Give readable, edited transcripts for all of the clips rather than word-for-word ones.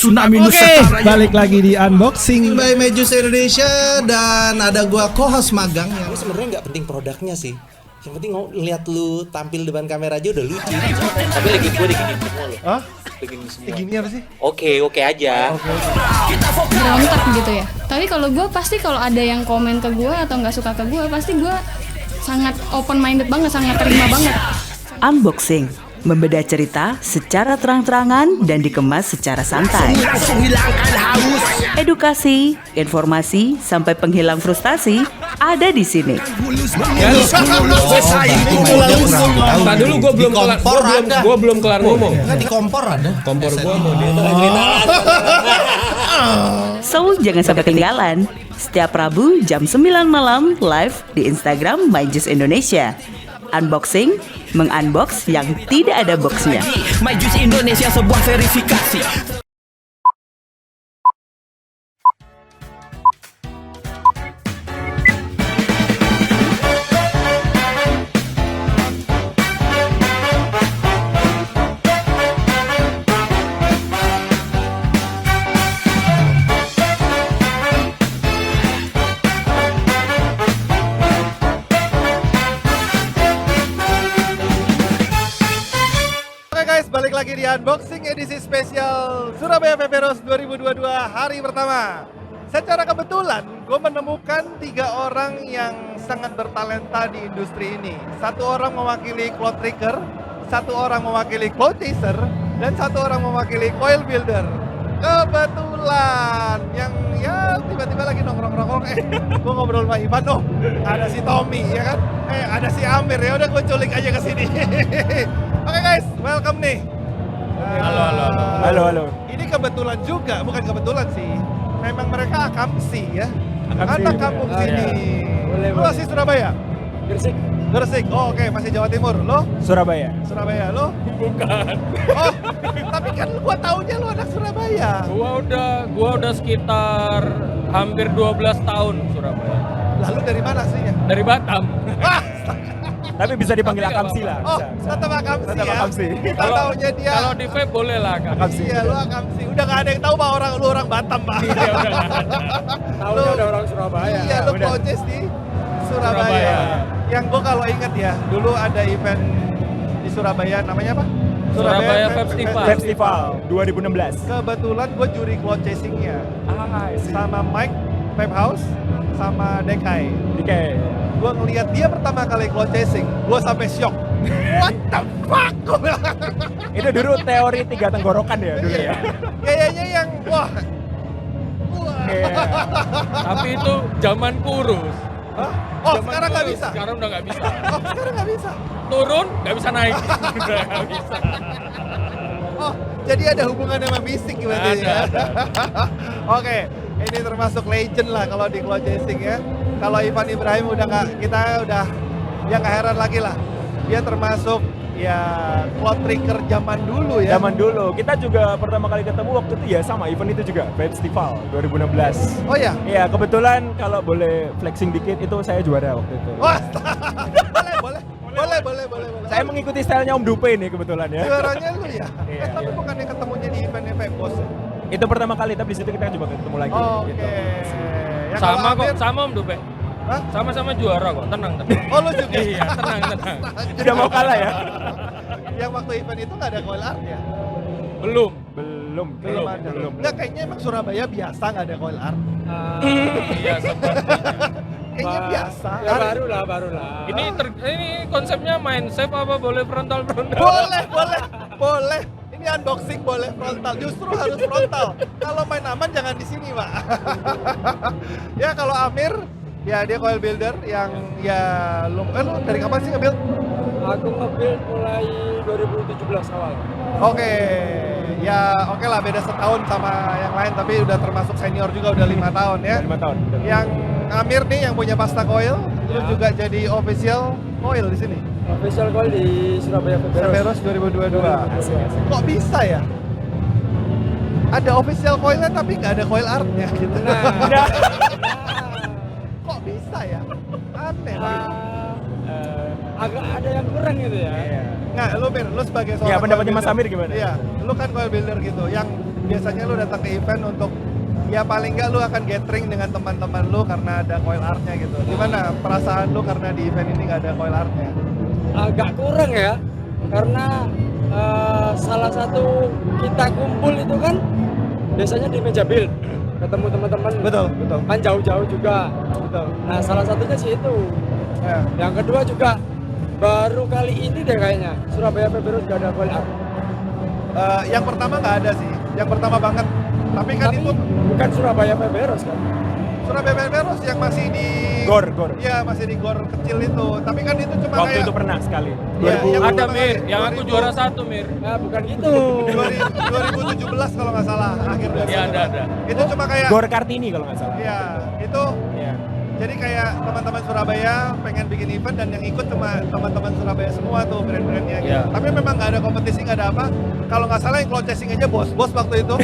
tsunami Oke, balik lagi di unboxing by Majus Indonesia dan ada gua co-host magang yang Lu sebenarnya nggak penting produknya sih. Yang penting lihat lu tampil depan kamera aja udah lucu. Tapi lagi gue diginiin semua lu. Hah? Diginiin semua. Gini apa sih? Oke aja. Berontak gitu ya. Tapi kalau gue pasti kalau ada yang komen ke gue atau nggak suka ke gue, pasti gue sangat open minded banget, sangat terima banget. Unboxing, membedah cerita secara terang-terangan dan dikemas secara santai. Edukasi, informasi, sampai penghilang frustasi ada di sini. Tadi dulu gue belum kelar ngomong. nggak di kompor ada. Kompor gue mau dia. So, jangan sampai ketinggalan. Setiap Rabu jam 9 malam live di Instagram Majus Indonesia. Unboxing, mengunbox yang tidak ada boxnya. Majus Indonesia sebuah verifikasi. Balik lagi di unboxing edisi spesial Surabaya Feveros 2022 hari pertama. Secara kebetulan gue menemukan 3 orang yang sangat bertalenta di industri ini. 1 orang mewakili cloth trigger, 1 orang mewakili cloth chaser, dan 1 orang mewakili coil builder. Kebetulan yang ya tiba-tiba lagi nongkrong-nongkrong gue ngobrol sama Ivan, oh ada si Tommy ya kan, ada si Amir, ya udah gue culik aja ke sini. Oke guys, welcome nih. Halo. Ini kebetulan juga, bukan kebetulan sih. Memang mereka akamsi ya. Anak kampung sini. Lo asli Surabaya? Gresik. Oh, oke, masih Jawa Timur. Lo? Surabaya. Lo? Bukan. Oh, tapi kan gua taunya lo anak Surabaya. Gua udah sekitar hampir 12 tahun Surabaya. Lalu dari mana aslinya? Dari Batam. Tapi bisa dipanggil Akamsi lah. Oh, tetap akamsi Tetap ya. Akamsi. Kita taunya dia. Kalau di vape boleh lah kan. Iya, lo akamsi. Udah gak ada yang tahu bahwa lu orang Batam, Pak. Iya udah nggak ada. Tahunya udah orang Surabaya. Iya, lu proces di Surabaya. Yang gua kalau inget ya, dulu ada event di Surabaya, namanya apa? Surabaya Festival 2016. Kebetulan gue juri cloud chasing-nya I see. sama Mike, Vape House, sama Dekai. Oke. Gue ngeliat dia pertama kali cloud chasing, gue sampai shock. What the fuck? Gua bilang. Itu dulu teori 3 tenggorokan ya dulu ya. Kayaknya yang wah. Iya. Tapi itu zaman kurus. Hah? Oh, Zaman sekarang nggak kurus, bisa. Sekarang udah nggak bisa. Oh, sekarang nggak bisa. Turun nggak bisa naik. Udah nggak bisa. Oh, jadi ada hubungan sama fisik berarti ya. Oke, ini termasuk legend lah kalau di cloud chasing ya. Kalau Ivan Ibrahim kita udah ya nggak heran lagi lah. Dia termasuk ya cloud trigger zaman dulu ya. Zaman dulu. Kita juga pertama kali ketemu waktu itu ya sama event itu juga, Festival 2016. Oh ya? Iya, kebetulan kalau boleh flexing dikit itu saya juara waktu itu. Wah, boleh. Saya mengikuti stylenya Om Dupe ini kebetulan ya. Juaranya lu ya? Iya, Tapi iya. bukannya ketemunya di event Bos ya? Itu pertama kali, tapi di situ kita coba ketemu lagi. Oke. Gitu. Ya, Sama kalau kok, Amir- sama Om Dupe. Hah? Sama-sama juara kok, tenang. Oh, lu juga? Iya, tenang. Tidak mau kalah ya? Yang waktu event itu nggak ada coil art ya? Belum. Belum ada. belum. Nggak, kayaknya emang Surabaya biasa nggak ada coil art. Iya, sepertinya. Kayaknya biasa. Ya, Hari- baru lah. Ini konsepnya main safe apa boleh frontal? Boleh. Ini unboxing boleh frontal. Justru harus frontal. Kalau main aman jangan di sini, Pak. Ya kalau Amir, ya dia coil builder yang ya lu dari kapan sih nge-build? Aku nge-build mulai 2017 awal. Oke. Ya oke lah, beda setahun sama yang lain, tapi udah termasuk senior juga, udah 5 tahun ya. 5 tahun. betul. Yang Amir nih yang punya pasta coil, terus juga jadi official coil di sini. Official call di Surabaya Feveros 2022. Kok bisa ya? Ada official coilnya tapi nggak ada coil artnya gitu. Kok bisa ya? Aneh. Agak ada yang kurang gitu ya. Nggak, lu sebagai seorang Ya, pendapatnya coil Mas builder. Amir gimana? Iya, lu kan coil builder gitu. Yang biasanya lu datang ke event untuk ya paling nggak lu akan gathering dengan teman-teman lu karena ada coil art-nya gitu. Gimana perasaan lu karena di event ini nggak ada coil art-nya? Agak kurang ya, karena salah satu kita kumpul itu kan biasanya di meja build, ketemu teman-teman. Betul. Kan jauh-jauh juga. Betul. Nah, salah satunya sih itu. Ya. Yang kedua juga baru kali ini deh kayaknya Surabaya Feberos gak ada coil art. Yang pertama nggak ada sih, yang pertama banget. Tapi kan itu bukan Surabaya Feberos kan? Surabaya Feberos yang masih di Gor. Iya, masih di gor kecil itu. Tapi kan itu cuma Waktu kayak itu pernah sekali. Iya, yang Ada pertama Mir, kali, yang aku 2000 juara 1 Mir. Nah, bukan gitu. 2017 kalau nggak salah, akhir 2017. Iya, ada. Itu cuma kayak Gor Kartini kalau nggak salah. Iya, itu Iya. jadi kayak teman-teman Surabaya pengen bikin event dan yang ikut cuma teman-teman Surabaya semua tuh brand-brandnya gitu. Iya. Tapi memang nggak ada kompetisi, nggak ada apa. Kalau nggak salah yang cloud chasing aja bos-bos waktu itu.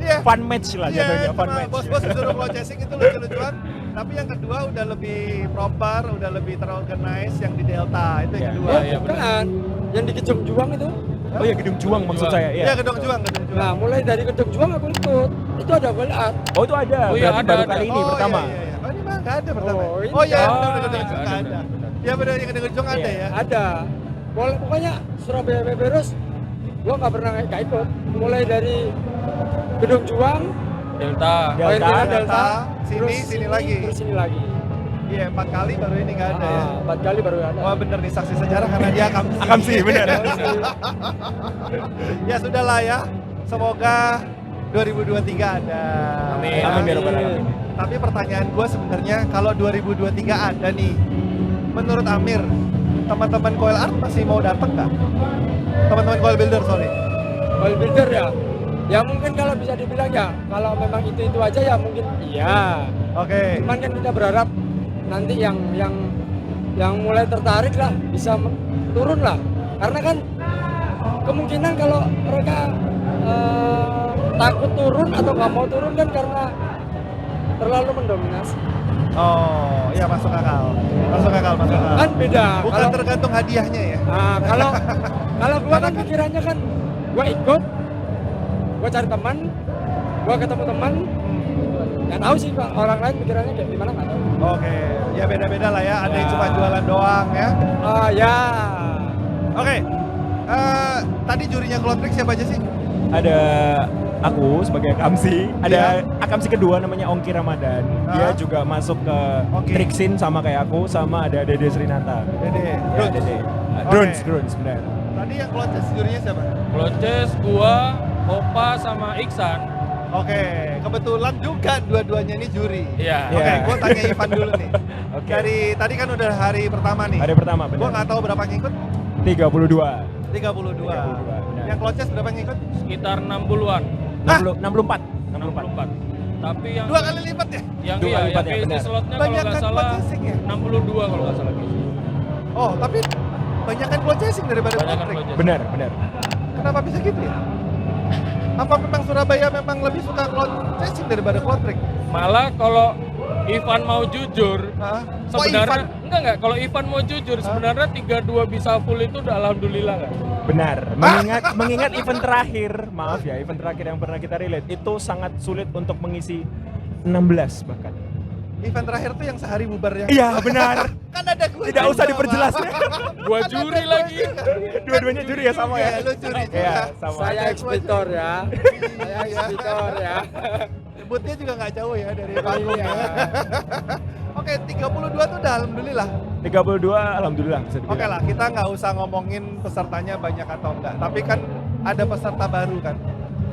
Iya. Fun match lah Iya, jatuhnya, fun cuma match. bos-bos disuruh cloud chasing itu lucu-lucuan. Tapi yang kedua udah lebih proper, udah lebih terorganize yang di Delta itu yang Iya. kedua. Iya, Bukan, yang di Gedung Juang itu. Oh ya, Gedung Juang maksud saya. Iya, Iya. Gedung Juang. Nah, mulai dari Gedung Juang aku ikut. Itu ada coil art. Oh itu ada. Oh, iya, Berarti ada, baru ada. kali ini pertama. Iya. Oh ini mah nggak ada pertama. Oh, ini Oh iya, ada. benar Oh, Gedung Juang nggak ada. Iya benar yang Gedung Juang ada ya. Ada. Pokoknya Surabaya Feberos gua nggak pernah nggak ikut. Mulai dari Gedung Juang, Delta. Delta, sini lagi. terus sini lagi. Iya 4 kali baru ini nggak ada ya. 4 kali baru ada. Wah bener nih saksi sejarah karena dia Akamsi, bener. Ya sudahlah ya. Semoga 2023 ada. Amin. Amin ya rabbal alamin. Tapi pertanyaan gue sebenarnya kalau 2023 ada nih, menurut Amir, teman-teman Coil Art masih mau datang nggak? Teman-teman Coil Builder, sorry. Coil builder ya. Ya mungkin kalau bisa dibilang ya, kalau memang itu aja ya mungkin iya. Oke. Cuman kan kita berharap nanti yang mulai tertarik lah bisa turun lah. Karena kan kemungkinan kalau mereka takut turun atau nggak mau turun kan karena terlalu mendominasi. Oh, ya masuk akal. Masuk akal. Kan beda. Bukan Kalau tergantung hadiahnya ya. nah, kalau gua kan pikirannya kan gua ikut, gua cari teman, gua ketemu teman. Nggak tahu sih Pak, orang lain pikirannya kayak gimana nggak tahu. Oke, ya beda-beda lah ya. Ada yang cuma jualan doang ya. Ya. Oke. Tadi jurinya Cloudtrix siapa aja sih? Ada aku sebagai Akamsi, ada Akamsi kedua namanya Ongki Ramadan. Dia juga masuk ke Trixin sama kayak aku, sama ada Dede Srinata. Dede. Ya, Dede. Drones benar. Tadi yang Cloudtrix jurinya siapa? Cloches, gua, Opa sama Iksan. Oke, kebetulan juga dua-duanya ini juri. Iya. Oke, Iya. gue tanya Ivan dulu nih. Oke. Dari tadi kan udah hari pertama nih. Hari pertama Gue benar. nggak tahu berapa ngikut. 32. 32. benar. Yang Cloudchess berapa ngikut? Sekitar 60-an. 64. 64. Tapi yang 2 kali lipat ya? yang Dua iya, kali lipat yang ya, keisi benar. slotnya kalau Banyakan nggak salah Cloudchessing ya? 62 kalau nggak salah keisi. Oh, tapi banyakan Cloudchessing daripada Banyakan Cloudtrix. Cloches. Benar. Kenapa bisa gitu ya? Apa memang Surabaya memang lebih suka Cloudchessing daripada Cloudtrix? Malah kalau Ivan mau jujur, Hah? sebenarnya enggak kalau Ivan mau jujur sebenarnya 32 bisa full itu udah alhamdulillah kan. Benar. Mengingat event terakhir, maaf ya, event terakhir yang pernah kita relate itu sangat sulit untuk mengisi 16 bahkan. Event terakhir tuh yang sehari bubar yang. Iya, benar. Kan ada gue. Tidak usah diperjelas. Gua juri lagi. Dua-duanya juri ya sama ya. Iya, lu juri juga. Iya, sama. Saya ekspeditor ya. Saya ekspeditor ya. Nyebutnya juga nggak jauh ya dari Iya. panggung ya. Oke, 32 tuh udah alhamdulillah. 32 alhamdulillah bisa dibilang. Oke lah, kita nggak usah ngomongin pesertanya banyak atau enggak. Tapi kan ada peserta baru kan?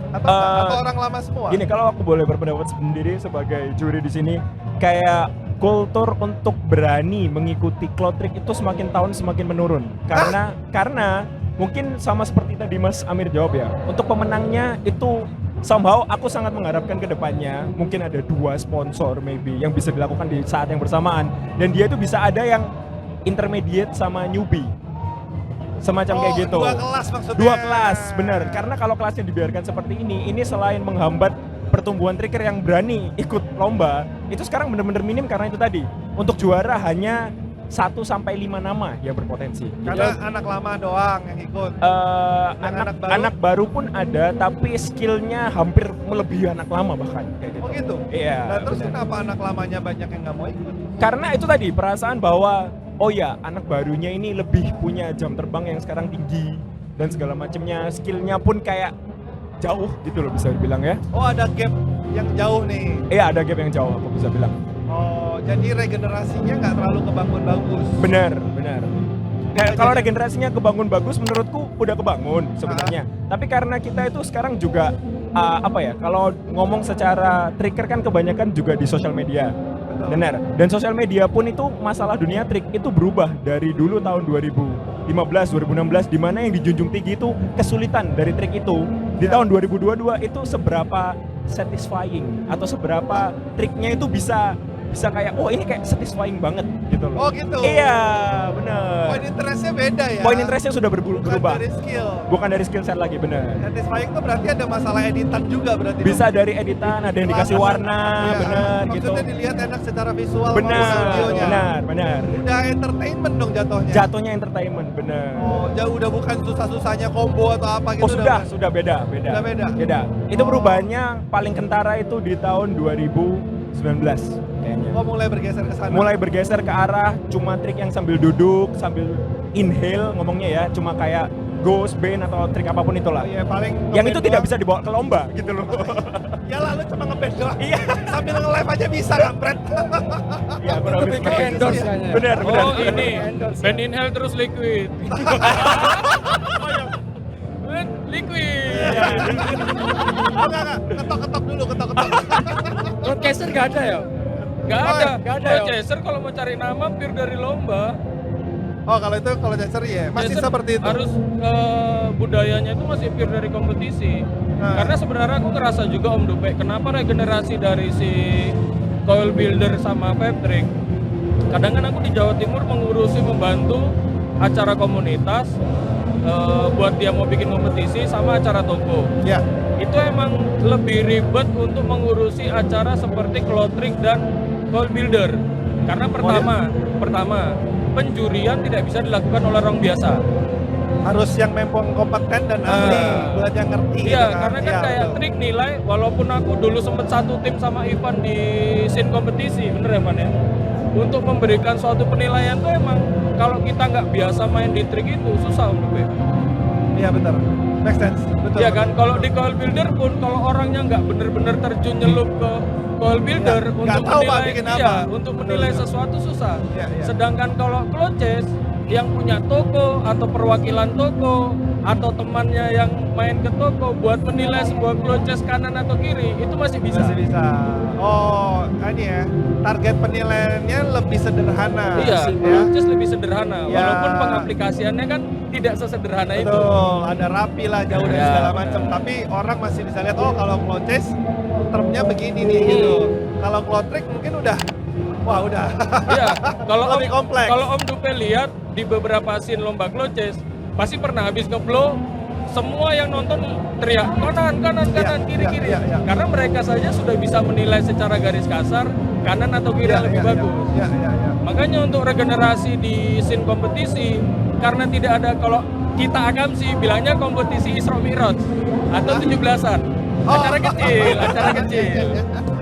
Atau, atau orang lama semua? Gini, kalau aku boleh berpendapat sendiri sebagai juri di sini, kayak kultur untuk berani mengikuti Cloudtrix itu semakin tahun semakin menurun. Karena mungkin sama seperti tadi Mas Amir jawab ya. Untuk pemenangnya itu somehow aku sangat mengharapkan ke depannya mungkin ada 2 sponsor maybe yang bisa dilakukan di saat yang bersamaan, dan dia itu bisa ada yang intermediate sama newbie. Semacam kayak gitu. 2 kelas maksudnya. 2 kelas, bener. Karena kalau kelasnya dibiarkan seperti ini selain menghambat pertumbuhan trigger yang berani ikut lomba, itu sekarang bener-bener minim karena itu tadi. Untuk juara hanya 1 sampai 5 nama yang berpotensi. Karena anak lama doang yang ikut. Anak baru pun ada, tapi skillnya hampir melebihi anak lama bahkan. Kayak gitu. Oh gitu? Iya. Nah terus benar. kenapa anak lamanya banyak yang nggak mau ikut? Karena itu tadi perasaan bahwa oh ya anak barunya ini lebih punya jam terbang yang sekarang tinggi dan segala macamnya, skillnya pun kayak jauh gitu loh bisa dibilang ya. Oh ada gap yang jauh nih. Iya ada gap yang jauh aku bisa bilang. Oh jadi regenerasinya nggak terlalu kebangun bagus. Benar. Kayak kalau regenerasinya kebangun bagus menurutku udah kebangun sebenarnya. Tapi karena kita itu sekarang juga kalau ngomong secara trigger kan kebanyakan juga di sosial media. Benar. Dan sosial media pun itu masalah dunia trik itu berubah dari dulu tahun 2015, 2016 di mana yang dijunjung tinggi itu kesulitan dari trik itu. Di tahun 2022 itu seberapa satisfying atau seberapa triknya itu bisa kayak oh ini kayak satisfying banget gitu loh. Oh gitu. Iya, benar. Poin interestnya beda ya. Poin interestnya sudah berubah. Bukan dari skill. Bukan dari skill set lagi, benar. Satisfying itu berarti ada masalah editan juga berarti. Bisa dari editan, ada yang dikasih warna, benar gitu. Maksudnya dilihat enak secara visual Benar, maupun audionya. benar. Udah entertainment dong jatuhnya. Jatuhnya entertainment, benar. Oh, jauh udah bukan susah-susahnya combo atau apa gitu. Oh sudah beda. Udah beda. Itu perubahannya paling kentara itu di tahun 2019 kayaknya. Oh mulai bergeser ke sana. Mulai bergeser ke arah cuma trik yang sambil duduk, sambil inhale ngomongnya ya, cuma kayak ghost, bane atau trik apapun itulah. Iya, paling yang itu ngeband tidak doang. bisa dibawa ke lomba gitu loh. Ya lah lu cuma ngeband doang. Iya. Sambil nge-live aja bisa kan, Brad? Iya, kurang lebih seperti itu. endorse kayaknya. Benar. Oh ini, band inhale terus liquid. Liquid. Oh, enggak. Ketok-ketok dulu, ketok-ketok. Broadcaster nggak ada ya? Gak Oh, ada. nggak ada Oh, ya? chaser kalau mau cari nama pure dari lomba. Oh, kalau Chaser ya, masih Chaser seperti itu. Harus budayanya itu masih pure dari kompetisi. Nah. Karena sebenarnya aku ngerasa juga Om Dupe, kenapa regenerasi dari si coil builder sama vape trick. Kadang kan aku di Jawa Timur mengurusi membantu acara komunitas buat dia mau bikin kompetisi sama acara toko. Ya. Itu emang lebih ribet untuk mengurusi acara seperti clothing dan coil builder. Karena pertama penjurian tidak bisa dilakukan oleh orang biasa. Harus yang memang kompeten dan ahli buat yang ngerti. Iya, gitu karena kan Iya, kayak betul. trik nilai, walaupun aku dulu sempet satu tim sama Ivan di scene kompetisi, bener ya Van ya? Untuk memberikan suatu penilaian tuh emang kalau kita nggak biasa main di trik itu susah Om Dupe. Iya benar. Make sense. Betul. Iya kan, kalau di coil builder pun kalau orangnya nggak bener-bener terjun nyelup ke coil builder Nggak untuk tahu, Pak, menilai, bikin iya, apa. untuk Betul, menilai betul. sesuatu susah. Iya, iya. Sedangkan kalau cloches yang punya toko atau perwakilan toko atau temannya yang main ke toko buat menilai sebuah cloches kanan atau kiri itu masih bisa. Masih bisa. Oh, ini ya. Target penilaiannya lebih sederhana. Iya, ya. cloches lebih sederhana. Ya. Walaupun pengaplikasiannya kan tidak sesederhana itu. Betul, ada rapi lah jauh dari Ya, segala benar. macam. Tapi orang masih bisa lihat, oh kalau cloches termnya begini nih gitu. Kalau clotrick mungkin udah, wah udah. Iya, kalau Lebih kompleks. Kalau Om Dupe lihat di beberapa scene lomba cloches, pasti pernah habis ngeblow semua yang nonton teriak kanan kiri. iya, iya. Karena mereka saja sudah bisa menilai secara garis kasar kanan atau kiri yang lebih bagus. Iya. Makanya untuk regenerasi di scene kompetisi, karena tidak ada, kalau kita Akamsi bilangnya kompetisi Isra Mi'raj atau 17-an. Acara kecil.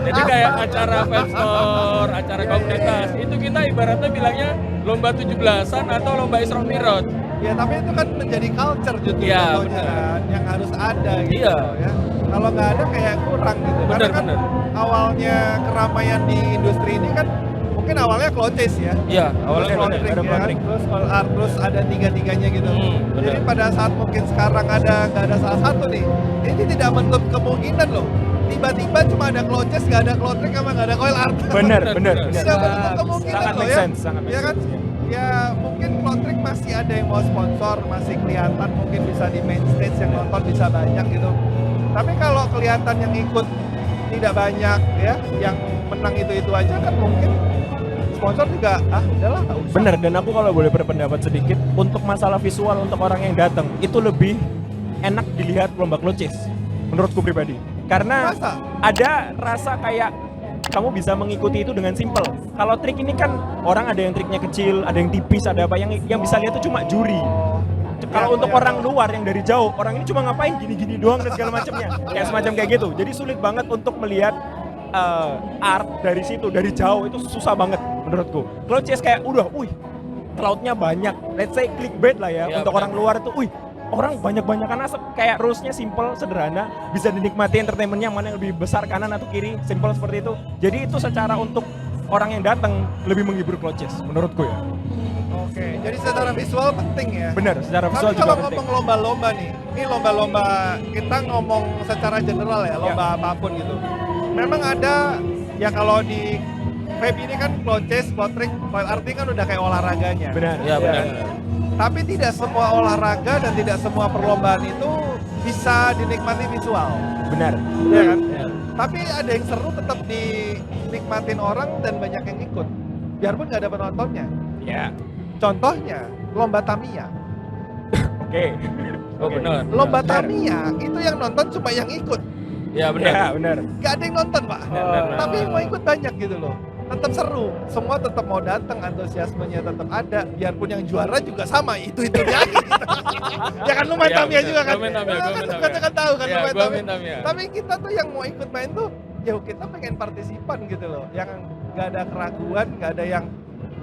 Jadi kayak acara vape store, acara komunitas, itu kita ibaratnya bilangnya lomba 17-an atau lomba Isra Mi'raj. Ya tapi itu kan menjadi culture justru Iya, contohnya benar. kan, yang harus ada gitu Iya. ya. Kalau nggak ada kayak kurang gitu. Karena kan Benar. awalnya keramaian di industri ini kan mungkin awalnya cloches ya. Iya, awalnya Terus clothing. clothing ada ya, clothing. terus all art, terus ada tiga-tiganya gitu. Benar. Jadi pada saat mungkin sekarang nggak ada salah satu nih, ini tidak menutup kemungkinan loh. Tiba-tiba cuma ada cloches, nggak ada clothing, sama nggak ada coil art. Benar. Tidak menutup kemungkinan Sangat loh make ya. sense, sangat make Ya kan? sense. Ya mungkin clothing masih ada yang mau sponsor, masih kelihatan mungkin bisa di main stage, yang nonton bisa banyak gitu. Tapi kalau kelihatan yang ikut tidak banyak ya, yang menang itu aja kan mungkin sponsor juga udahlah nggak usah. Bener, dan aku kalau boleh berpendapat sedikit, untuk masalah visual untuk orang yang datang itu lebih enak dilihat lomba cloches menurutku pribadi. Karena Masa? ada rasa kayak kamu bisa mengikuti itu dengan simple. Kalau trik ini kan orang ada yang triknya kecil, ada yang tipis, ada apa yang bisa lihat itu cuma juri. Kalau untuk orang luar yang dari jauh, orang ini cuma ngapain gini-gini doang dan segala macamnya. Kayak semacam kayak gitu. Jadi sulit banget untuk melihat art dari situ, dari jauh itu susah banget menurutku. Kalau CS kayak udah, cloud-nya banyak. Let's say clickbait lah ya untuk orang luar itu, orang banyak-banyakan asap. Kayak rules-nya simple, sederhana, bisa dinikmati entertainment-nya mana yang lebih besar kanan atau kiri, simple seperti itu. Jadi itu secara untuk orang yang datang lebih menghibur cloud chess menurutku ya. Oke, jadi secara visual penting ya. Benar, secara visual Tapi juga kalau penting. ngomong lomba-lomba nih, ini lomba-lomba kita ngomong secara general ya, lomba apapun gitu. Memang ada ya kalau di vape ini kan cloud chess, cloud trick, wild art ini kan udah kayak olahraganya. Benar. Ya benar. Tapi tidak semua olahraga dan tidak semua perlombaan itu bisa dinikmati visual. Benar. Iya kan? Tapi ada yang seru tetap dinikmatin orang dan banyak yang ikut. Biarpun nggak ada penontonnya. Ya. Contohnya lomba Tamiya. Oke. Oh benar. Lomba Benar. Tamiya itu yang nonton cuma yang ikut. Ya benar. Ya, benar. Gak ada yang nonton pak. Benar. Tapi yang mau ikut banyak gitu loh. Tetap seru. Semua tetap mau datang, antusiasmenya tetap ada. Biarpun yang juara juga sama, itu lagi. Ya kan lu main Ya, Tamiya benar. juga kan. Gua main Tamiya, Lu gua main kan Tamiya. kan tahu kan Ya, lu main gua Tamiya. main Tamiya. Tapi kita tuh yang mau ikut main tuh, ya kita pengen partisipan gitu loh. Yang gak ada keraguan, gak ada yang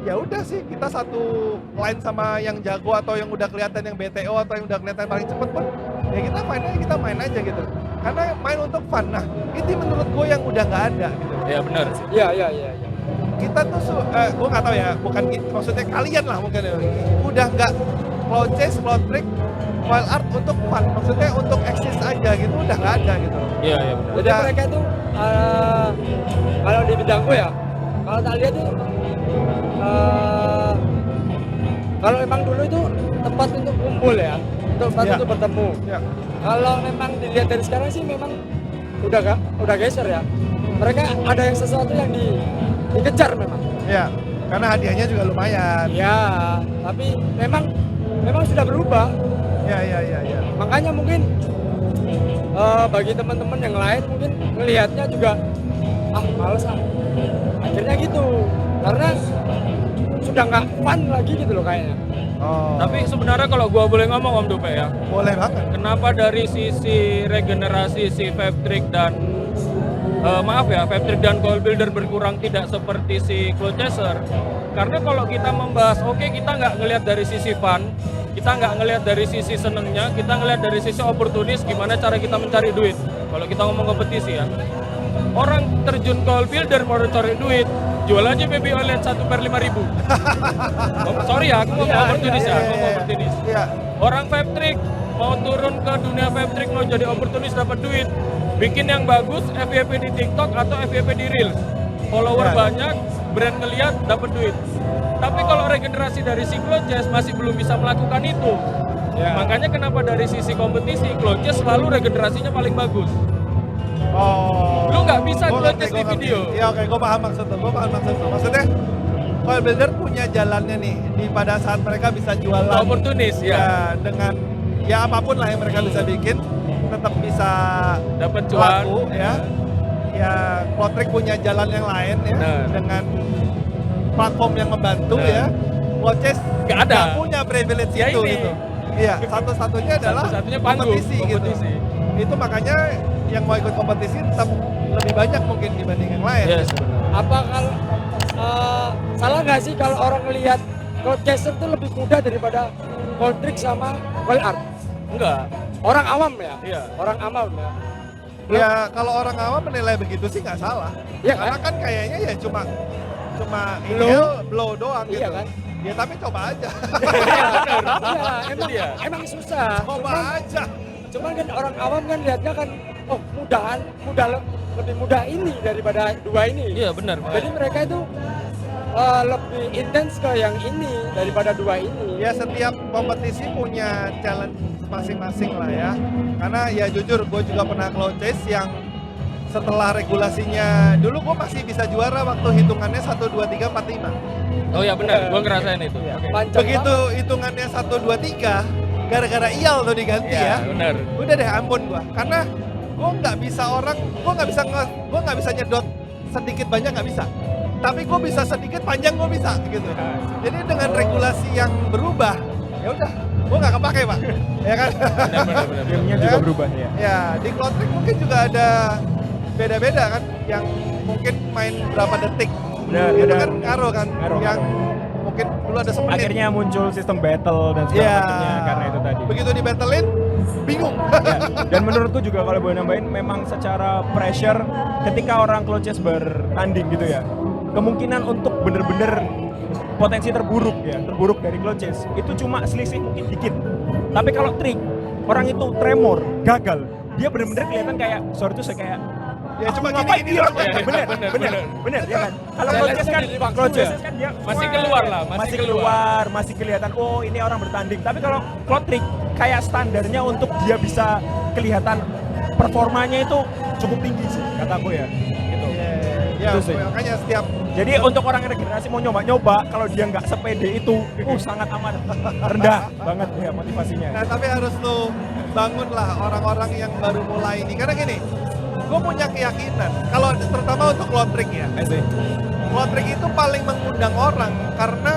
ya udah sih kita satu line sama yang jago atau yang udah kelihatan yang BTO atau yang udah kelihatan paling cepet pun ya kita main aja gitu karena main untuk fun. Nah itu menurut gue yang udah nggak ada gitu. Ya benar sih. Iya. Kita tuh gue nggak tahu ya, bukan maksudnya kalian lah mungkin ya, udah nggak cloud chess, cloud trick, wild art untuk fun, maksudnya untuk eksis aja gitu udah nggak ada gitu. Iya benar. Jadi mereka itu kalau di bidangku ya, kalau tak lihat tuh kalau memang dulu itu tempat untuk kumpul ya, tempat untuk bertemu. Ya. Kalau memang dilihat dari sekarang sih memang udah geser ya. Mereka ada yang sesuatu yang dikejar memang. Ya, karena hadiahnya juga lumayan. Ya, tapi memang sudah berubah. Ya. Makanya mungkin bagi teman-teman yang lain mungkin melihatnya juga males akhirnya gitu karena sudah nggak fun lagi gitu loh kayaknya. Tapi sebenarnya kalau gua boleh ngomong Om Dupe ya, Boleh banget. kenapa dari sisi regenerasi si Vape Trick dan Vape Trick dan Goal Builder berkurang tidak seperti si Cloud Chaser? Karena kalau kita membahas, kita nggak ngelihat dari sisi fun, kita nggak ngelihat dari sisi senengnya, kita ngelihat dari sisi oportunis, gimana cara kita mencari duit. Kalau kita ngomong kompetisi ya, orang terjun Goal Builder mau cari duit, jual aja baby OLED 1/5.000. Sorry ya, aku ngomong oportunis ya, aku ngomong oportunis. Iya. Orang Vape Trick mau turun ke dunia Vape Trick mau jadi oportunis dapat duit, bikin yang bagus FYP di TikTok atau FYP di Reels, follower Ya. banyak, brand ngeliat dapat duit. Tapi kalau regenerasi dari si Cloud Chess masih belum bisa melakukan itu. Ya. Makanya kenapa dari sisi kompetisi Cloud Chess selalu regenerasinya paling bagus. Lu nggak bisa Gua cloud ngerti, chess di gua ngerti. video. Iya oke, gue paham maksud lu. Maksudnya Coil Builder punya jalannya nih di pada saat mereka bisa jualan. Oportunis ya. Dengan ya apapun lah yang mereka bisa bikin tetap bisa Dapat cuan. laku ya. Ya Cloud Trick punya jalan yang lain ya Benar. dengan platform yang membantu Benar. ya. Cloud Chess Nggak ada. nggak punya privilege Ya itu ini. gitu. Iya, satu-satunya adalah Satu-satunya panggung, kompetisi gitu. kompetisi. Itu makanya yang mau ikut kompetisi tetap lebih banyak mungkin dibanding yang lain. Yes. Apa kalau salah nggak sih kalau orang melihat Cloud Chaser itu lebih mudah daripada Cloud Trick sama Wild Art? Enggak. Orang awam ya? Iya. Orang awam ya? Ya kalau orang awam menilai begitu sih nggak salah. Iya Karena kan? kan kayaknya ya cuma blow doang Iya gitu. kan? Ya tapi coba aja. Iya, Itu dia. emang susah. Coba Cuman, aja. cuman kan orang awam kan lihatnya kan, lebih mudah ini daripada dua ini. Iya benar. Jadi mereka itu lebih intens ke yang ini daripada dua ini. Ya setiap kompetisi punya challenge masing-masing lah ya. Karena ya jujur gue juga pernah cloud chase yang setelah regulasinya dulu gue masih bisa juara waktu hitungannya 1, 2, 3, 4, 5. Oh ya benar, gua ngerasain itu. Panjang Begitu hitungannya 1, 2, 3 gara-gara iyal tuh diganti Iya, ya. benar. Udah deh ampun gua. Karena gua nggak bisa nyedot sedikit banyak nggak bisa. Tapi gue bisa sedikit panjang gue bisa gitu. Jadi dengan regulasi yang berubah, ya udah, gue nggak kepake pak, ya kan? Benar. Filmnya juga berubah ya. Ya di Cloudtrick mungkin juga ada beda-beda kan, yang mungkin main berapa detik, itu kan ngaruh kan, yang mungkin dulu ada semenit. Akhirnya muncul sistem battle dan segala macamnya karena itu tadi. Begitu di battlein, bingung. Ya, dan menurutku juga kalau boleh nambahin, memang secara pressure ketika orang Cloud Chase bertanding gitu ya, kemungkinan untuk bener-bener potensi terburuk dari Cloud Chase itu cuma selisih mungkin dikit. Tapi kalau trik, orang itu tremor, gagal, dia bener-bener kelihatan kayak, sorry tuh saya kayak Ya cuma ngapain gini-gini dia? doang. Bener ya kan. Kalau Cloud Chase kan dia Masih keluar lah, masih keluar, masih kelihatan oh ini orang bertanding. Tapi kalau Cloud Trick kayak standarnya untuk dia bisa kelihatan performanya itu cukup tinggi sih kataku ya. Gitu. Ya, Itu sih. makanya setiap Jadi untuk orang regenerasi mau nyoba-nyoba, kalau dia nggak sepede itu, sangat amat rendah banget ya motivasinya. Nah tapi harus lu bangun lah orang-orang yang baru mulai ini. Karena gini, gue punya keyakinan, kalau terutama untuk Cloudtrick ya, Cloudtrick itu paling mengundang orang karena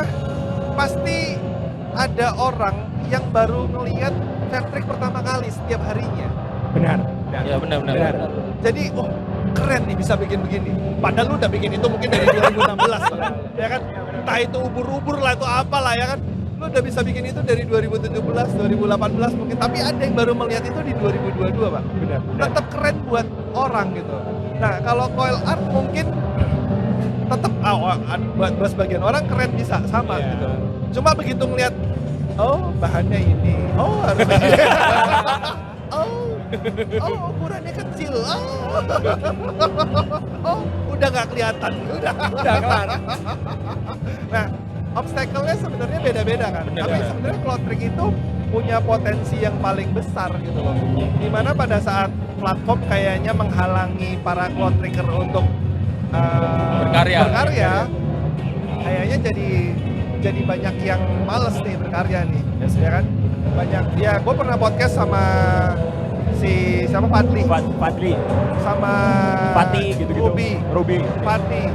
pasti ada orang yang baru ngelihat Vape pertama kali setiap harinya. Benar. Ya benar. Jadi, oh keren nih bisa bikin begini. Padahal lu udah bikin itu mungkin dari 2016 lah, ya kan? Entah itu ubur-ubur lah, itu apalah ya kan? Lu udah bisa bikin itu dari 2017, 2018 mungkin. Tapi ada yang baru melihat itu di 2022 Pak. Benar. Tetap keren buat orang gitu. Nah kalau coil art mungkin tetap buat sebagian orang keren bisa sama gitu. Cuma begitu ngeliat, oh bahannya ini, oh harus begini. Oh ukurannya kecil, oh udah nggak kelihatan, udah kelar. Nah obstacle-nya sebenarnya beda-beda kan, tapi sebenarnya Cloudtrick itu punya potensi yang paling besar gitu loh. Dimana pada saat platform kayaknya menghalangi para Cloudtricker untuk berkarya, kayaknya jadi banyak yang males nih berkarya nih, ya kan? Banyak, ya gue pernah podcast sama si siapa Fadli sama Pati gitu-gitu. Ruby. Fadli,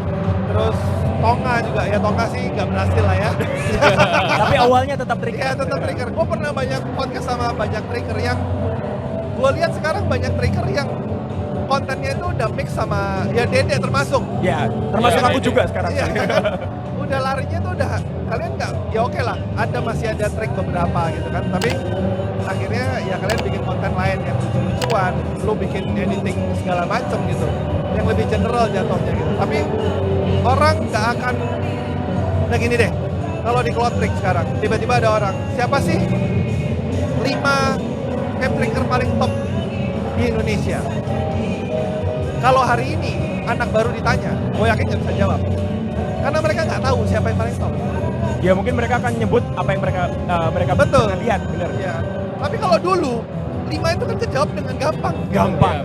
terus Tonga juga ya, Tonga sih nggak berhasil lah ya. Tapi awalnya tetap trigger. Iya tetap trigger. Gue pernah banyak podcast sama banyak trigger yang gue lihat sekarang banyak trigger yang kontennya itu udah mix sama ya Dede termasuk. Ya, termasuk aku juga sekarang. Iya, udah larinya tuh udah kalian nggak, ya oke lah, masih ada trik beberapa gitu kan, tapi akhirnya ya kalian bikin konten lain yang lucu-lucuan, lu bikin editing segala macem gitu, yang lebih general jatuhnya gitu. Tapi orang nggak akan, nah gini deh, kalau di Cloudtrick sekarang tiba-tiba ada orang, siapa sih 5 vape trigger paling top di Indonesia? Kalau hari ini anak baru ditanya, gue yakin nggak bisa jawab. Karena mereka nggak tahu siapa yang paling top. Ya mungkin mereka akan nyebut apa yang mereka betul lihat, benar. Ya. Tapi kalau dulu 5 itu kan kejawab dengan gampang.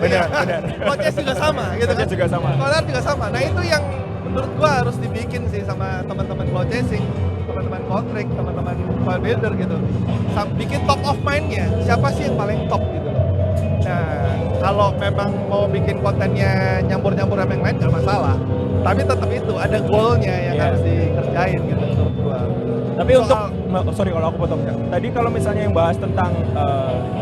Benar. Podcast juga sama, gitu kan? juga sama. Kolar juga sama. Nah itu yang menurut gua harus dibikin sih sama teman-teman cloud chasing, teman-teman Cloudtrick, teman-teman file builder gitu. Bikin top of mind-nya, siapa sih yang paling top gitu. Nah, kalau memang mau bikin kontennya nyampur-nyampur sama yang lain nggak masalah. Tapi tetap itu ada goal-nya yang harus dikerjain gitu menurut gua. Tapi untuk sorry kalau aku potong ya. Tadi kalau misalnya yang bahas tentang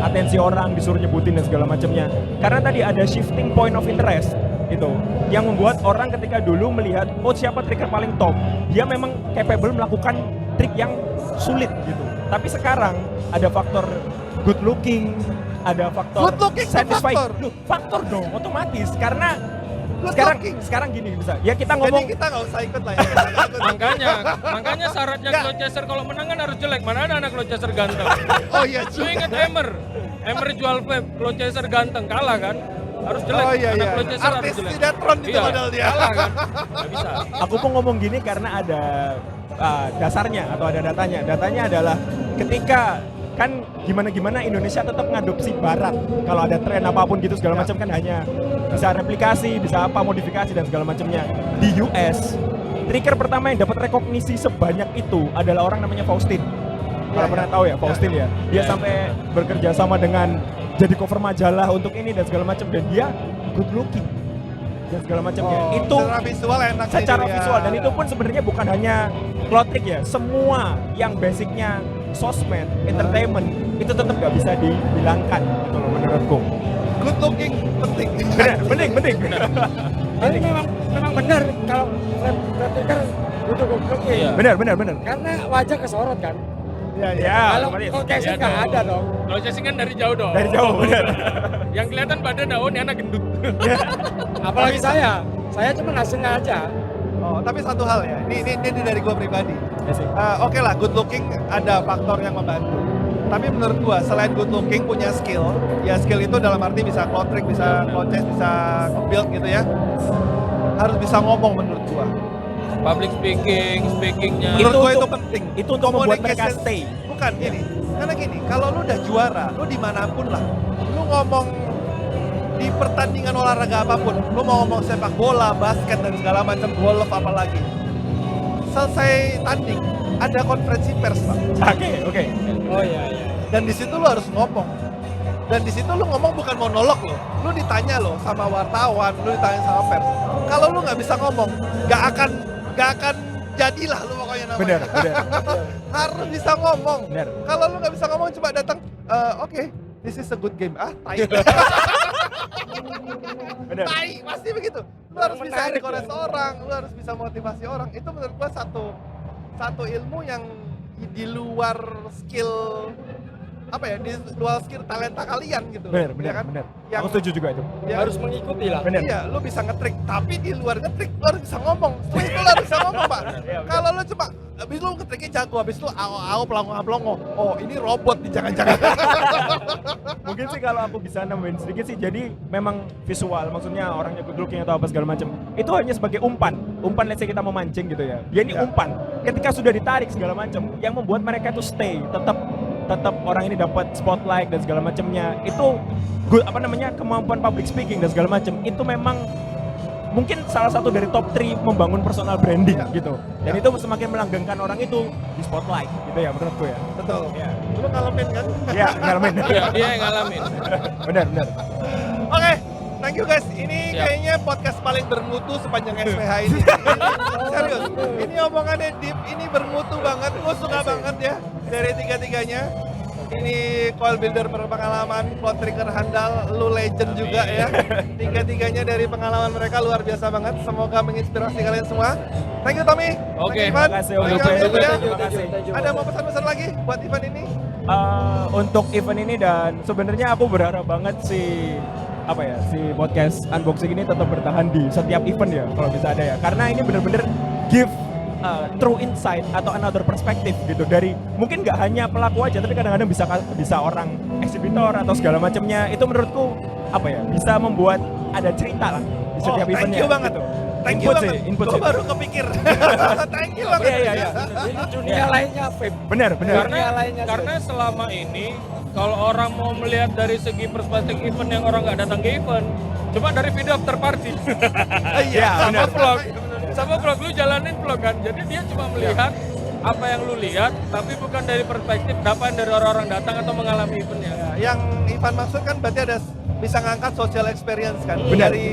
atensi orang disuruh nyebutin dan segala macamnya. Karena tadi ada shifting point of interest itu yang membuat orang ketika dulu melihat siapa trigger paling top, dia memang capable melakukan trik yang sulit gitu. Tapi sekarang ada faktor good looking, ada faktor satisfied. Faktor dong, otomatis karena sekarang gini bisa. Ya kita ngomong. Jadi kita nggak usah ikut lah ya. makanya syaratnya cloud chaser kalau menang kan harus jelek. Mana ada anak cloud chaser ganteng? Oh iya. Lu inget Emmer jual vape, cloud chaser ganteng kalah kan? Harus jelek. Oh iya. Cloud chaser artis harus jelek. sinetron itu modal dia. Kalah kan? Gak bisa. Aku pun ngomong gini karena ada dasarnya atau ada datanya. Datanya adalah ketika kan gimana Indonesia tetap ngadopsi barat. Kalau ada tren apapun gitu segala macam kan hanya bisa replikasi, bisa apa modifikasi dan segala macamnya. Di US, trigger pertama yang dapat rekognisi sebanyak itu adalah orang namanya Faustin. Kalau pernah tahu ya Faustin ya. Dia sampai bekerja sama dengan jadi cover majalah untuk ini dan segala macam, dan dia good looking. dan segala macamnya. Oh, Itu secara visual enak sih secara itu ya. visual, dan itu pun sebenarnya bukan hanya Cloudtrick ya, semua yang basicnya sosmed, entertainment itu tetap nggak bisa dihilangkan gitu loh menurutku. Good looking penting. Penting. Tapi memang benar kalau Cloudtricker butuh good looking. Iya. Benar. Karena wajah kesorot kan. Iya. Ya, Kalau otomatis. casing Iya nggak dong. ada dong. Kalau casing kan dari jauh dong. Dari jauh, benar. Yang kelihatan badan daun, anak gendut. Apalagi saya cuma hasilnya aja. Oh, tapi satu hal ya. Ini dari gua pribadi. Ya sih. Oke lah, good looking ada faktor yang membantu. Tapi menurut gua selain good looking punya skill, ya skill itu dalam arti bisa Cloudtrick, bisa Cloudchase, bisa build gitu ya. Harus bisa ngomong menurut gua. Public speakingnya. Menurut gua untuk- itu penting. itu untuk membuat mereka Communication- stay. Bukan gini. Karena gini, kalau lu udah juara, lu dimanapun lah, lu ngomong di pertandingan olahraga apapun, lu mau ngomong sepak bola, basket dan segala macam, golf apalagi. Selesai tanding, ada konferensi pers, Pak. Oke. Oh iya. Dan di situ lu harus ngomong. Dan di situ lu ngomong bukan monolog lo. Lu ditanya lo sama wartawan, lu ditanya sama pers. Kalau lu nggak bisa ngomong, nggak akan jadilah lu pokoknya namanya. Benar. Harus bisa ngomong. Benar. Kalau lu nggak bisa ngomong cuma datang, oke, this is a good game. Tai. Benar. Tai, pasti begitu. Lu harus bisa Menarik encourage orang, lu harus bisa motivasi orang. Itu menurut gua satu ilmu yang di luar skill di luar skill talenta kalian gitu. Ya kan? Benar. Yang Aku setuju juga itu. yang- Harus mengikuti lah. Benar. Iya, lu bisa ngetrik, tapi di luar ngetrik lu harus bisa ngomong. Setelah itu lu harus bisa ngomong, Pak. Kalau lu cuma habis lu ngetriknya jago, habis lu ao pelongo. Oh, ini robot nih jangan-jangan. Mungkin sih kalau aku bisa nambahin sedikit sih, jadi memang visual, maksudnya orangnya good looking atau apa segala macam, itu hanya sebagai umpan, let's say kita mau mancing gitu ya, dia ini umpan, ketika sudah ditarik segala macam, yang membuat mereka itu stay, tetap orang ini dapat spotlight dan segala macamnya, itu kemampuan public speaking dan segala macam, itu memang mungkin salah satu dari top 3 membangun personal branding gitu, dan itu semakin melanggengkan orang itu di spotlight gitu ya menurutku ya. Betul. Ya. Lu ngalamin kan? Iya, ngalamin. Iya, dia yang ngalamin. Benar. Oke, thank you guys. Ini Siap. kayaknya podcast paling bermutu sepanjang SPH ini. Serius, ini omongannya deep, ini bermutu banget. Gue suka banget ya dari tiga-tiganya. Ini coil builder berpengalaman, Cloudtricker handal, lu legend juga ya. Tiga-tiganya dari pengalaman mereka luar biasa banget. Semoga menginspirasi kalian semua. Thank you Tommy. Oke, Thank you, Ivan. terima kasih, Thank you, Oke, Amir, ya. terima kasih. Ada mau pesan-pesan lagi buat event ini? Untuk event ini, dan sebenarnya aku berharap banget si podcast unboxing ini tetap bertahan di setiap event ya kalau bisa ada ya, karena ini benar-benar give true insight atau another perspective gitu dari mungkin nggak hanya pelaku aja, tapi kadang-kadang bisa orang eksibitor atau segala macamnya. Itu menurutku bisa membuat ada cerita lah di setiap eventnya. Thank you banget. gitu. Thank you banget. Input Gue sih. baru kepikir. Thank you banget. Iya. Ini dunia lainnya, Feb. Benar. Karena selama ini kalau orang mau melihat dari segi perspektif event yang orang nggak datang ke event, cuma dari video after party. Iya, sama vlog. Sama vlog lu jalanin vlog kan. Jadi dia cuma melihat apa yang lu lihat, tapi bukan dari perspektif apa yang dari orang-orang datang atau mengalami eventnya. Yang Ivan maksud kan berarti ada bisa ngangkat social experience kan Benar. dari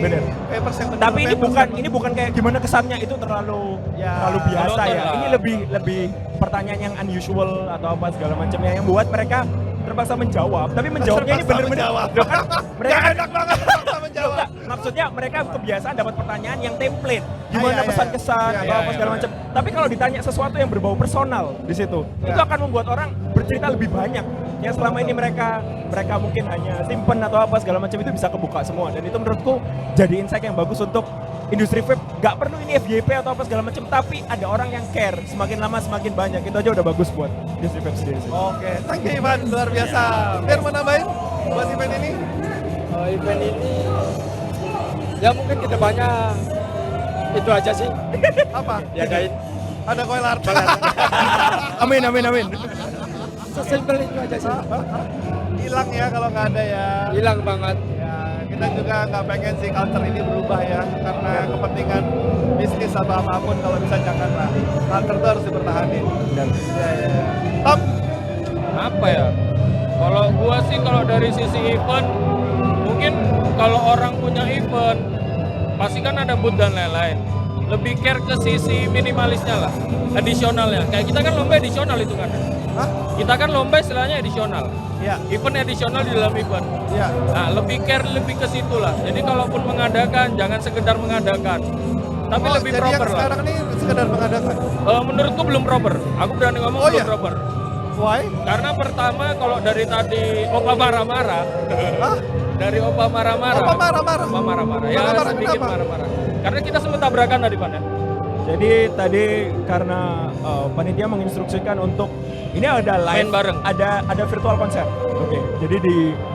papers yang Tapi ini papers bukan kayak gimana kesannya, itu terlalu biasa monoton ya. lah. Ini lebih pertanyaan yang unusual atau apa segala macamnya yang buat mereka terpaksa menjawab. Tapi menjawabnya ini Terpaksa bener-bener menjawab. loh kan mereka Gak enak banget terpaksa menjawab. maksudnya mereka kebiasaan dapat pertanyaan yang template, gimana Iya, pesan-kesan atau apa segala macam. Tapi kalau ditanya sesuatu yang berbau personal di situ, itu akan membuat orang bercerita lebih banyak. Yang selama ini mereka mungkin hanya simpen atau apa segala macam, itu bisa kebuka semua, dan itu menurutku jadi insight yang bagus untuk industri vape. Gak perlu ini FYP atau apa segala macam, tapi ada orang yang care, semakin lama semakin banyak, itu aja udah bagus buat industri vape sendiri sih. Oke, thank you Ivan, luar biasa. Biar mau nambahin buat event ini? Event ini ya mungkin kedepannya itu aja sih. Apa? Diadain. Ada coil art. Amin. Sesimpel itu aja sih. Hilang ya kalau nggak ada ya. Hilang banget. Ya, kita juga nggak pengen sih culture ini berubah ya, karena kepentingan bisnis atau apapun, kalau bisa janganlah. Culture itu harus dipertahankan. Ya. Tom, Apa ya? Kalau gua sih kalau dari sisi event, mungkin kalau orang punya event pasti kan ada booth dan lain-lain. Lebih care ke sisi minimalisnya lah, additionalnya. Kayak kita kan lomba additional itu kan. Hah? Kita kan lomba istilahnya additional. Ya. Event additional di dalam event. Ya. Nah, lebih care lebih ke situ lah. Jadi kalaupun mengadakan, jangan sekedar mengadakan. Tapi Oh, lebih jadi proper yang lah. sekarang ini sekedar mengadakan. Menurutku belum proper. Aku berani ngomong Oh, belum iya? proper. Why? Karena pertama kalau dari tadi Opa marah-marah. Hah? Dari Opa marah-marah. Opa marah-marah? Opa marah-marah. Ya Marah-marah sedikit kenapa? marah-marah. Karena kita sempat tabrakan tadi Pan ya. Jadi tadi karena panitia menginstruksikan untuk ini ada live, Main bareng. ada virtual konser. Oke. Jadi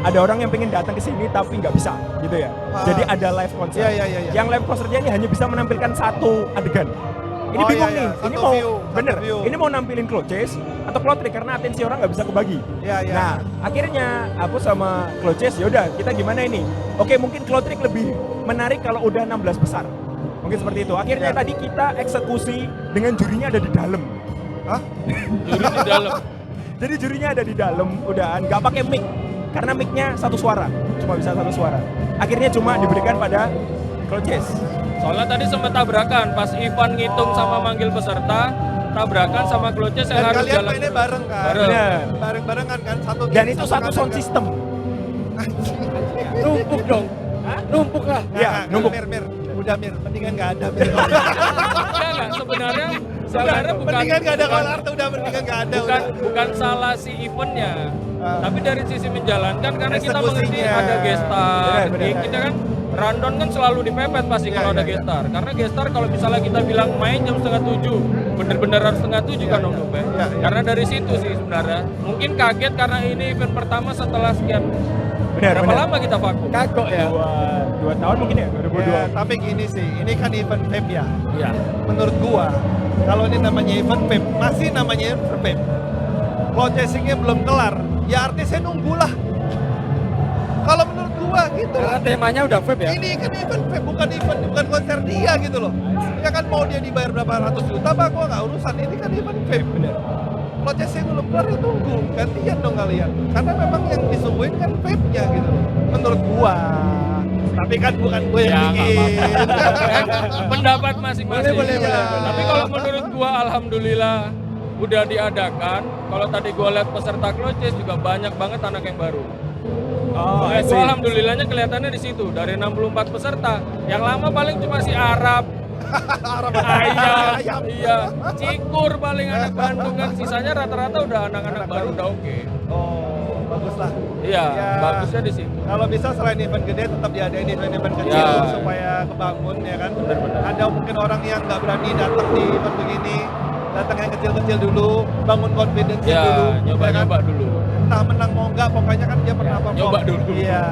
ada orang yang pengen datang ke sini tapi nggak bisa, gitu ya. Ah. Jadi ada live konser. Iya. Yang live konsernya ini hanya bisa menampilkan satu adegan. Ini Oh, bingung iya, iya. nih. Ini Satu mau view, bener. satu view. Ini mau nampilin cloud chase atau cloud trick karena atensi orang nggak bisa kebagi. Iya. Nah, akhirnya aku sama cloud chase yaudah kita gimana ini? Oke, mungkin cloud trick lebih menarik kalau udah 16 besar. Mungkin seperti itu. Akhirnya Ya. tadi kita eksekusi dengan jurinya ada di dalam. Hah? Juri di dalam. Jadi jurinya ada di dalam, udahan nggak pakai mic karena micnya satu suara, cuma bisa satu suara. Akhirnya cuma diberikan pada cloud chase. Soalnya tadi sempat tabrakan pas Ivan ngitung sama manggil peserta, tabrakan sama Kloces yang Dan harus kalian jalan. mainnya bareng kan? Bareng. Bener. Bareng-barengan kan? Satu Dan tim, itu satu sound kan? system. Numpuk dong. Numpuk lah. Iya, Nah, numpuk. Mir. Udah Mir, mendingan nggak ada Mir. Enggak, sebenarnya bukan Mendingan nggak ada bukan- kolar tuh, udah mendingan nggak ada. bukan udah. bukan salah si eventnya, tapi dari sisi menjalankan karena kita mengerti Eksekusinya. ada gestar. Benar. Kita kan rundown kan selalu dipepet pasti Iya, kalau ada iya, gestar. Karena gestar kalau misalnya kita bilang main jam 6:30, bener-bener harus 6:30 kan Om Lupe. Iya. Karena dari situ sih sebenarnya. Mungkin kaget karena ini event pertama setelah sekian. Berapa lama kita vakum? Kagok ya. Dua tahun mungkin ya, 2002. Ya, tapi gini sih, ini kan event vape ya. Iya. Menurut gua, kalau ini namanya event vape, masih namanya event vape. Cloud chasing-nya belum kelar, ya artisnya nunggulah. Kalau menurut gua gitu. Karena temanya udah vape ya. Ini kan event vape, bukan konser dia gitu loh. Ya kan mau dia dibayar berapa ratus juta, bang, gua nggak urusan. Ini kan event vape. Bener. Cloud chasing belum kelar, ya tunggu. Gantian dong kalian. Karena memang yang disuguhin kan vape-nya gitu. Menurut gua. Tapi kan bukan gue yang Ya, nggak bikin. Pendapat masing-masing. Boleh. Tapi kalau menurut gua alhamdulillah udah diadakan. Kalau tadi gua lihat peserta Kloces juga banyak banget anak yang baru. Oh, Makanya gua alhamdulillahnya kelihatannya di situ dari 64 peserta. Yang lama paling cuma si Arab, ayam, iya, Cikur paling anak Bandung kan. Sisanya rata-rata udah anak-anak baru udah oke. Oh, bagus lah. Iya, Ya. bagusnya di situ. Kalau bisa selain event gede tetap diadain event-event kecil Ya. supaya kebangun ya kan. Bener-bener. Ada mungkin orang yang nggak berani datang di event begini, datang yang kecil-kecil dulu, bangun confidence Ya, dulu. ya nyoba-nyoba kan? dulu. Entah menang mau nggak, pokoknya kan dia pernah perform. nyoba dulu. Iya.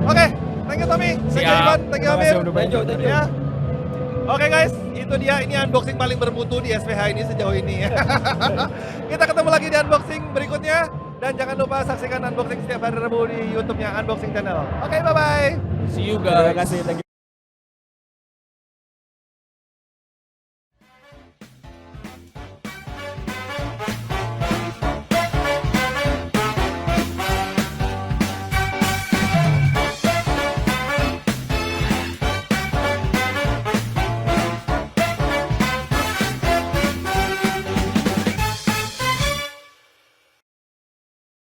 Oke, thank you Tommy, thank you Siap. Ivan, thank you Amir. Thank you. Ya. Oke guys, itu dia ini unboxing paling bermutu di SPH ini sejauh ini. Kita ketemu lagi di unboxing berikutnya dan jangan lupa saksikan unboxing setiap hari Rabu di YouTube-nya Unboxing Channel. Oke, bye bye. See you Terima guys. kasih. Thank you.